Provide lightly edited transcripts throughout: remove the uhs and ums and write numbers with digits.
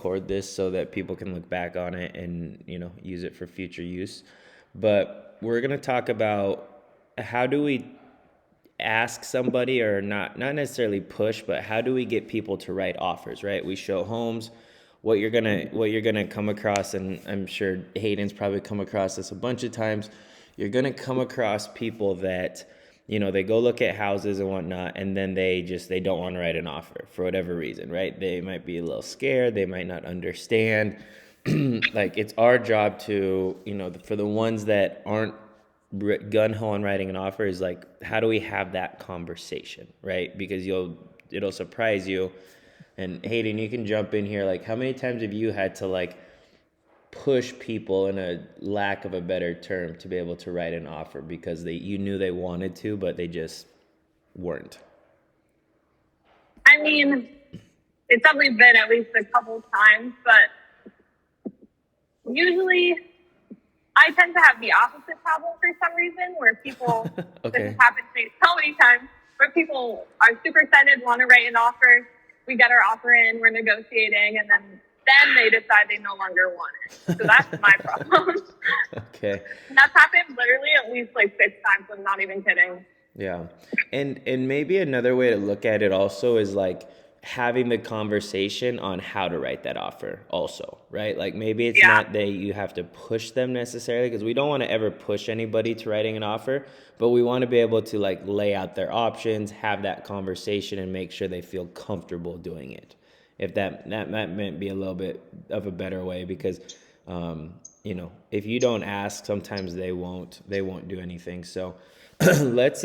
record this so that people can look back on it and, use it for future use. But we're going to talk about how do we ask somebody, or not necessarily push, but how do we get people to write offers, right? We show homes, what you're gonna come across, and I'm sure Hayden's probably come across this a bunch of times. You're gonna come across people that, they go look at houses and whatnot, and then they don't want to write an offer for whatever reason, right? They might be a little scared, they might not understand. Like, it's our job to, for the ones that aren't gun ho on writing an offer, is like, how do we have that conversation, right? Because it'll surprise you. And Hayden, you can jump in here. Like, how many times have you had to like push people, in a lack of a better term, to be able to write an offer because you knew they wanted to, but they just weren't? I mean, it's definitely been at least a couple times, but usually I tend to have the opposite problem for some reason, where people, this has Okay. happened to me so many times, where people are super excited, want to write an offer. We get our offer in, we're negotiating, and then they decide they no longer want it. So that's my problem. Okay. And that's happened literally at least like 6 times. I'm not even kidding. Yeah. And maybe another way to look at it also is like having the conversation on how to write that offer also, right? Like, maybe it's Yeah. not that you have to push them necessarily, because we don't want to ever push anybody to writing an offer, but we want to be able to like lay out their options, have that conversation, and make sure they feel comfortable doing it. If that might be a little bit of a better way, because if you don't ask, sometimes they won't do anything. So let's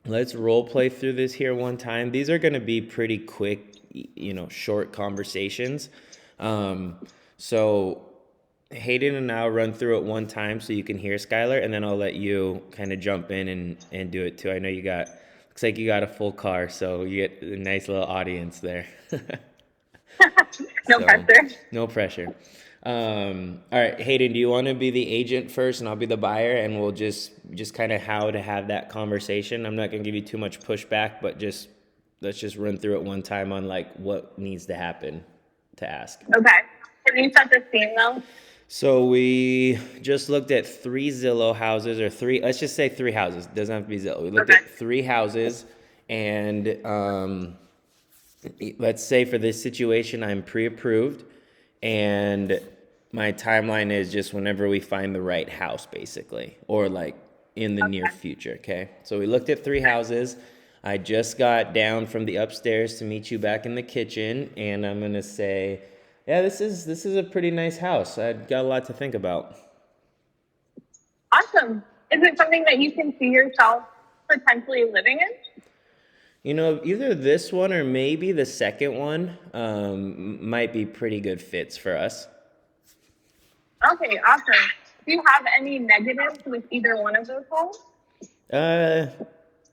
let's role play through this here one time. These are going to be pretty quick, short conversations. So Hayden and I'll run through it one time so you can hear Skylar, and then I'll let you kind of jump in and do it too. I know looks like you got a full car, so you get a nice little audience there. No So, pressure. no pressure. All right, Hayden, do you want to be the agent first, and I'll be the buyer, and we'll just kind of how to have that conversation. I'm not gonna give you too much pushback, but let's just run through it one time on like what needs to happen to ask. Okay. Can you set the scene though? So we just looked at three Zillow houses, or three. Let's just say three houses. It doesn't have to be Zillow. We looked Okay. at three houses, and let's say for this situation, I'm pre-approved, and my timeline is just whenever we find the right house, basically, or like in the near Okay. future. Okay. So we looked at three houses. I just got down from the upstairs to meet you back in the kitchen, and I'm gonna say, yeah, this is a pretty nice house. I got a lot to think about. Awesome. Is it something that you can see yourself potentially living in? Either this one or maybe the second one might be pretty good fits for us. Okay, awesome. Do you have any negatives with either one of those homes? Uh,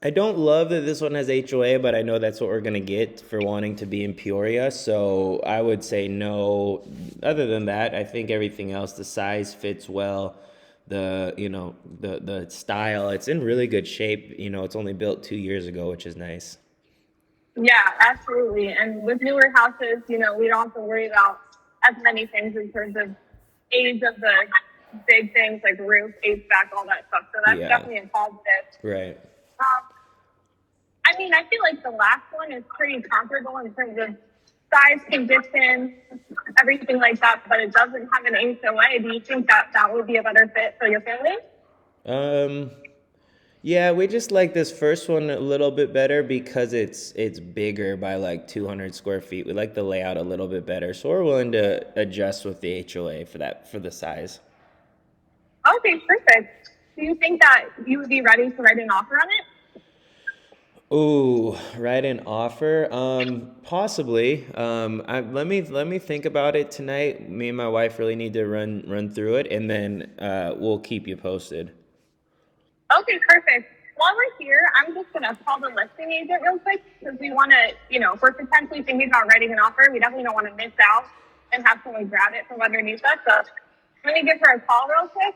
I don't love that this one has HOA, but I know that's what we're gonna get for wanting to be in Peoria. So I would say no. Other than that, I think everything else, the size fits well. The style, it's in really good shape. It's only built 2 years ago, which is nice. Yeah, absolutely. And with newer houses, we don't have to worry about as many things in terms of age of the big things like roof, HVAC, all that stuff. So that's Yeah, definitely a positive. right. Um, I mean, I feel like the last one is pretty comparable in terms of size, condition, everything like that, but it doesn't have an HOA. Do you think that that would be a better fit for your family? Um, yeah, we just like this first one a little bit better because it's bigger by like 200 square feet. We like the layout a little bit better, so we're willing to adjust with the HOA for the size. Okay, perfect. Do you think that you would be ready to write an offer on it? Ooh, write an offer? Possibly. Let me think about it tonight. Me and my wife really need to run through it, and then we'll keep you posted. Okay, perfect. While we're here, I'm just going to call the listing agent real quick because we want to, if we're potentially thinking about writing an offer, we definitely don't want to miss out and have someone grab it from underneath us. So let me give her a call real quick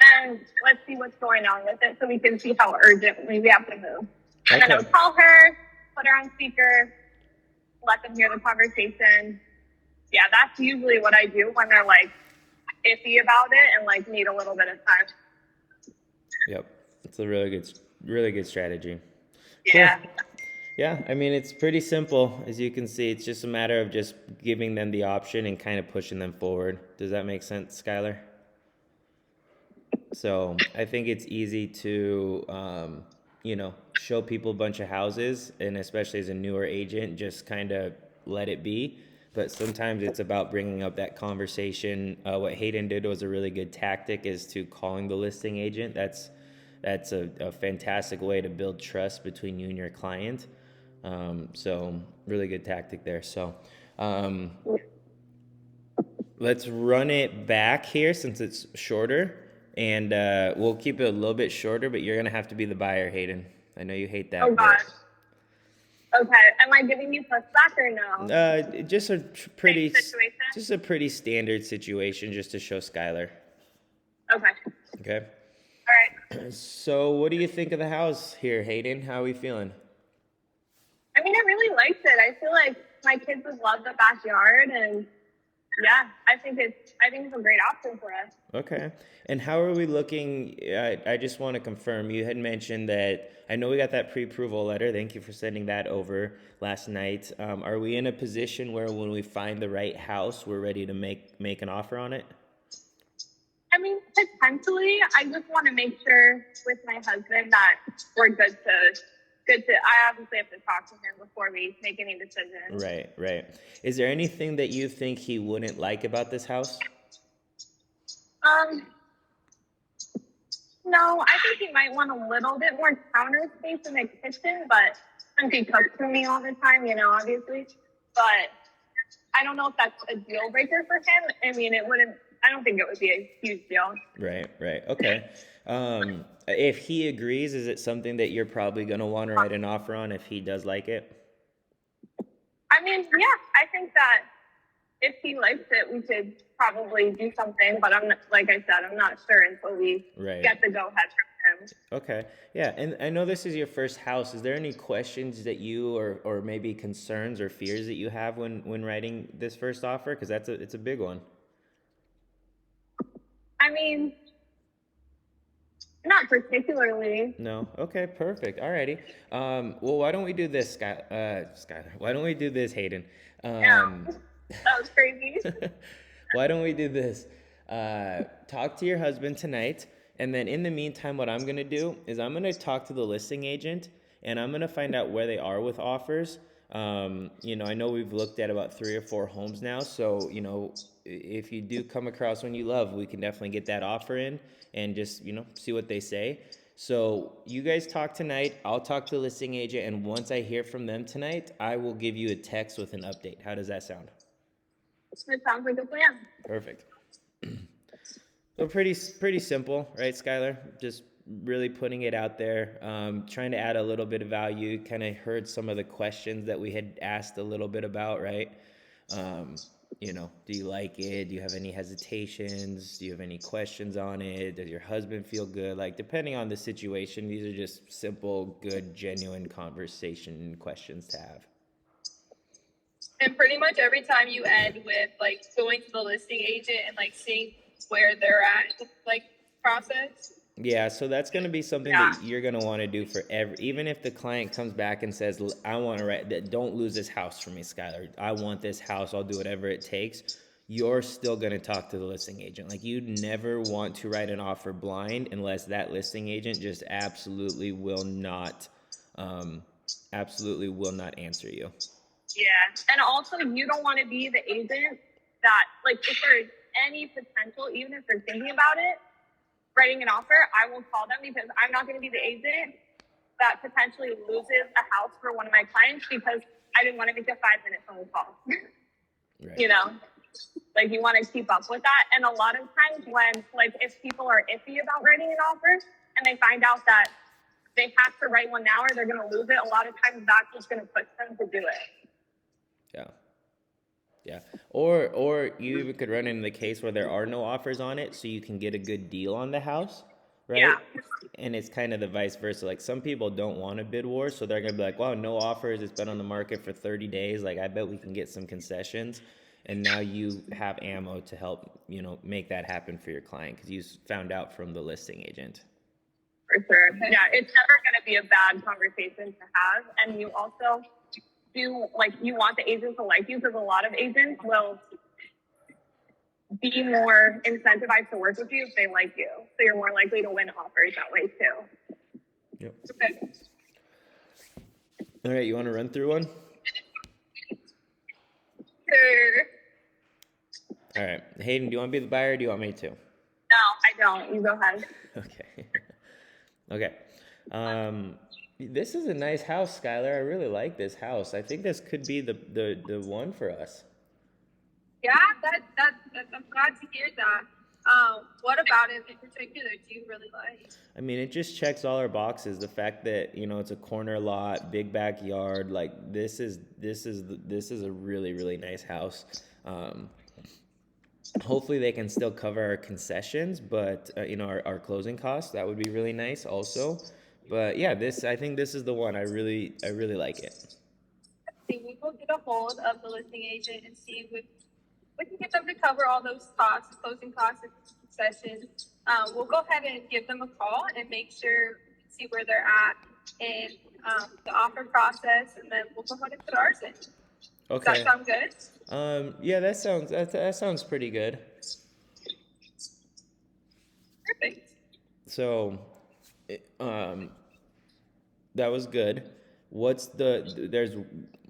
and let's see what's going on with it so we can see how urgently we have to move. And then I'll Okay. call her, put her on speaker, let them hear the conversation, Yeah, that's usually what I do when they're like iffy about it and like need a little bit of time. Yep. It's a really good strategy. Cool. Yeah. Yeah, I mean, it's pretty simple. As you can see, it's just a matter of just giving them the option and kind of pushing them forward. Does that make sense, Skylar? So I think it's easy to, show people a bunch of houses, and especially as a newer agent, just kind of let it be. But sometimes it's about bringing up that conversation. What Hayden did was a really good tactic, is to calling the listing agent. That's a fantastic way to build trust between you and your client. So really good tactic there. So um, let's run it back here since it's shorter, and we'll keep it a little bit shorter. But you're gonna have to be the buyer, Hayden. I know you hate Oh that, but gosh. Okay. Am I giving you pushback or no? just a Same pretty, situation? just a pretty standard situation, just to show Skylar. Okay. Okay. All right. So what do you think of the house here, Hayden? How are we feeling? I mean, I really liked it. I feel like my kids would love the backyard, and yeah, I think it's a great option for us. Okay. And how are we looking? I just want to confirm. You had mentioned that I know we got that pre-approval letter. Thank you for sending that over last night. Are we in a position where when we find the right house, we're ready to make an offer on it? I mean, potentially, I just want to make sure with my husband that we're good to. I obviously have to talk to him before we make any decisions. Right, right. Is there anything that you think he wouldn't like about this house? Um, no, I think he might want a little bit more counter space in the kitchen, but since he cooks for me all the time, obviously. But I don't know if that's a deal breaker for him. I mean, it wouldn't. I don't think it would be a huge deal. Right, right. Okay. If he agrees, is it something that you're probably going to want to write an offer on if he does like it? I mean, yeah, I think that if he likes it, we could probably do something. But I'm not, like I said, I'm not sure until we Right. get the go ahead from him. Okay. Yeah, and I know this is your first house. Is there any questions that you or maybe concerns or fears that you have when writing this first offer? Because it's a big one. I mean, not particularly. No. Okay. Perfect. Alrighty. Well, why don't we do this, Skylar? Why don't we do this, Hayden? Yeah, Um, that was crazy. why don't we do this? Talk to your husband tonight, and then in the meantime, what I'm gonna do is I'm gonna talk to the listing agent, and I'm gonna find out where they are with offers. I know we've looked at about 3 or 4 homes now, so if you do come across one you love, we can definitely get that offer in and just see what they say. So you guys talk tonight. I'll talk to the listing agent, and once I hear from them tonight, I will give you a text with an update. How does that sound? It sounds like a plan. Perfect. So pretty simple, right, Skylar? Just really putting it out there, trying to add a little bit of value. Kind of heard some of the questions that we had asked a little bit about, right? Do you like it? Do you have any hesitations? Do you have any questions on it? Does your husband feel good? Like, depending on the situation, these are just simple, good, genuine conversation questions to have. And pretty much every time you end with like going to the listing agent and like seeing where they're at, like process. Yeah, so that's going to be something that you're going to want to do for even if the client comes back and says, I want to write, don't lose this house for me, Skylar. I want this house. I'll do whatever it takes. You're still going to talk to the listing agent. Like, you never want to write an offer blind unless that listing agent just absolutely will not answer you. Yeah. And also, you don't want to be the agent that, like, if there's any potential, even if they're thinking about it, writing an offer, I will call them because I'm not going to be the agent that potentially loses a house for one of my clients because I didn't want to make a 5-minute phone call. Right. Like, you want to keep up with that. And a lot of times when, like, if people are iffy about writing an offer and they find out that they have to write one now or they're going to lose it, a lot of times that's just going to push them to do it. Yeah. Yeah. Or you even could run into the case where there are no offers on it, so you can get a good deal on the house, right? Yeah. And it's kind of the vice versa. Like, some people don't want a bid war, so they're gonna be like, wow, no offers, it's been on the market for 30 days. Like, I bet we can get some concessions. and now you have ammo to help, make that happen for your client because you found out from the listing agent. For sure. Yeah, it's never going to be a bad conversation to have. And you also do, like, you want the agent to like you because a lot of agents will be more incentivized to work with you if they like you. So you're more likely to win offers that way too. Yep. Okay. All right, you want to run through one? Sure. All right, Hayden, do you want to be the buyer or do you want me to? No, I don't. You go ahead. Okay. Okay. This is a nice house, Skylar. I really like this house. I think this could be the one for us. Yeah, I'm glad to hear that. What about it in particular do you really like? I mean, it just checks all our boxes. The fact that it's a corner lot, big backyard. Like this is a really really nice house. Hopefully they can still cover our concessions, but our closing costs. That would be really nice also. But yeah, I think this is the one. I really like it. See, we will get a hold of the listing agent and see if we can get them to cover all those costs, closing costs, and concessions. We'll go ahead and give them a call and make sure see where they're at in the offer process, and then we'll go ahead and put ours in. Okay. Does that sound good? Yeah, that sounds pretty good. Perfect. So, that was good. There's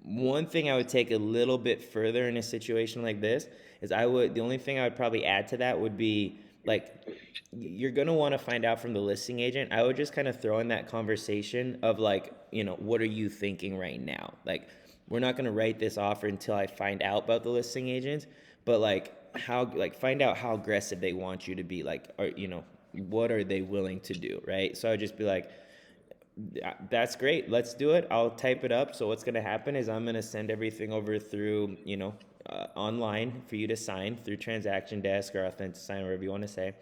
one thing I would take a little bit further in a situation like this is the only thing I would probably add to that would be like, you're going to want to find out from the listing agent. I would just kind of throw in that conversation of like, what are you thinking right now? Like, we're not going to write this offer until I find out about the listing agent, but find out how aggressive they want you to be. Like, what are they willing to do? Right. So I would just be like, that's great. Let's do it. I'll type it up. So what's going to happen is I'm going to send everything over through, online for you to sign through Transaction Desk or Authentic Sign, whatever you want to say.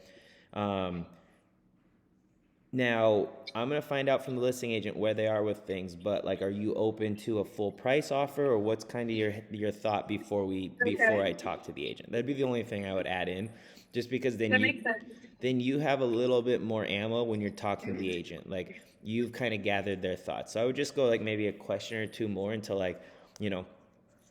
Now I'm going to find out from the listing agent where they are with things, but like, are you open to a full price offer, or what's kind of your thought before I talk to the agent? That'd be the only thing I would add in, just because then you have a little bit more ammo when you're talking to the agent. Like, you've kind of gathered their thoughts. So I would just go like maybe a question or two more until like,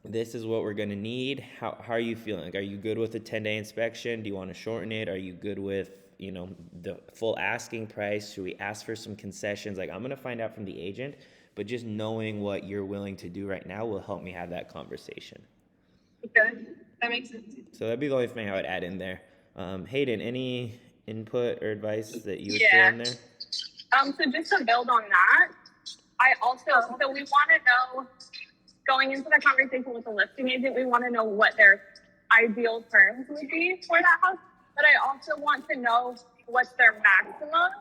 this is what we're going to need. How are you feeling? Like, are you good with a 10-day inspection? Do you want to shorten it? Are you good with, the full asking price? Should we ask for some concessions? Like, I'm going to find out from the agent, but just knowing what you're willing to do right now will help me have that conversation. Okay, that makes sense. So that'd be the only thing I would add in there. Hayden, any input or advice that you would throw in there? So just to build on that, so we want to know, going into the conversation with the listing agent, we want to know what their ideal terms would be for that house. But I also want to know what's their maximum.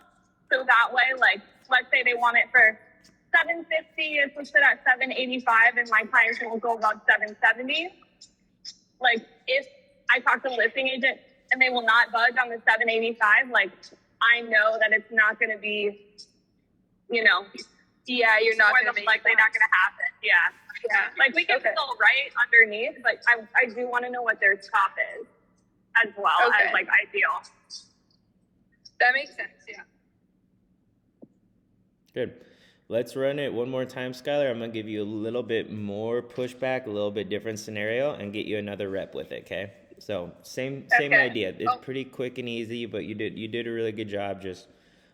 So that way, like, let's say they want it for $750, it's listed at $785, and my clients will go about $770. Like, if I talk to the listing agent and they will not budge on the $785, like, I know that it's not going to be, yeah, you're not more than likely not going to happen. Yeah. Like, we can still write underneath, but I do want to know what their top is as well as like ideal. That makes sense. Yeah. Good. Let's run it one more time, Skylar. I'm going to give you a little bit more pushback, a little bit different scenario, and get you another rep with it, okay? So same idea. It's pretty quick and easy, but you did a really good job. Just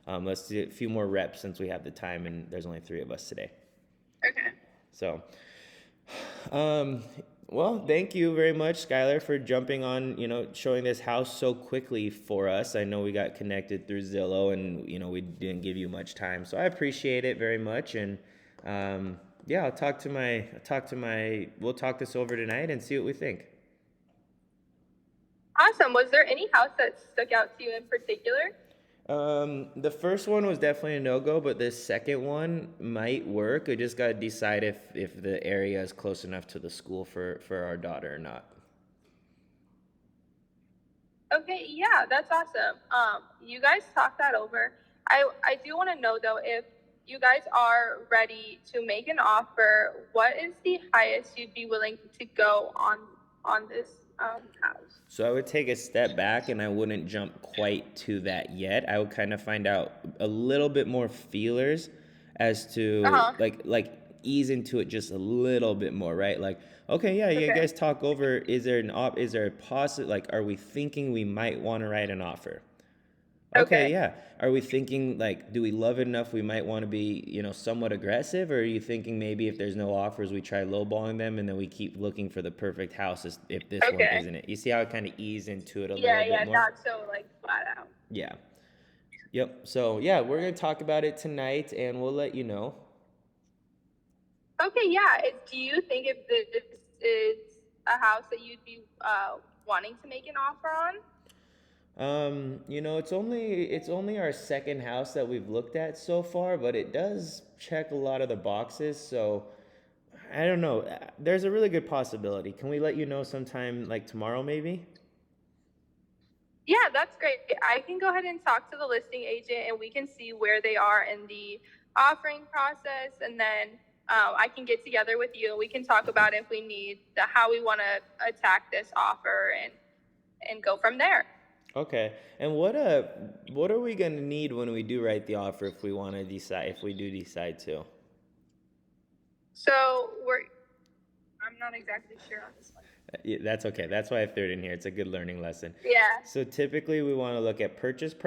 let's do a few more reps since we have the time, and there's only 3 of us today. Okay. So, well, thank you very much, Skylar, for jumping on, showing this house so quickly for us. I know we got connected through Zillow, and, we didn't give you much time. So I appreciate it very much. And, yeah, we'll talk this over tonight and see what we think. Awesome. Was there any house that stuck out to you in particular? The first one was definitely a no-go, but this second one might work. We just got to decide if the area is close enough to the school for our daughter or not. Okay, yeah, that's awesome. You guys talk that over. I do want to know, though, if you guys are ready to make an offer, what is the highest you'd be willing to go on this house. So I would take a step back and I wouldn't jump quite to that yet. I would kind of find out a little bit more feelers as Uh to huh. like ease into it just a little bit more, right? Like, okay, yeah, you Okay. guys talk over, is there a like, are we thinking we might want to write an offer? Okay, Okay. yeah. Are we thinking like, do we love it enough we might want to be, somewhat aggressive? Or are you thinking maybe if there's no offers, we try lowballing them and then we keep looking for the perfect house if this one Okay. isn't it? You see how I kind of ease into it a Yeah, little bit yeah, more? not so like flat out. Yeah. Yep. So, yeah, we're going to talk about it tonight and we'll let you know. Okay, yeah. Do you think if this is a house that you'd be wanting to make an offer on? It's only our second house that we've looked at so far, but it does check a lot of the boxes, so I don't know. There's a really good possibility. Can we let you know sometime like tomorrow, maybe? Yeah, that's great. I can go ahead and talk to the listing agent and we can see where they are in the offering process. And then I can get together with you and we can talk about if we need how we want to attack this offer and go from there. Okay. And what are we gonna need when we do write the offer if we do decide to? So I'm not exactly sure on this one. Yeah, that's okay. That's why I threw it in here. It's a good learning lesson. Yeah. So typically we want to look at purchase price.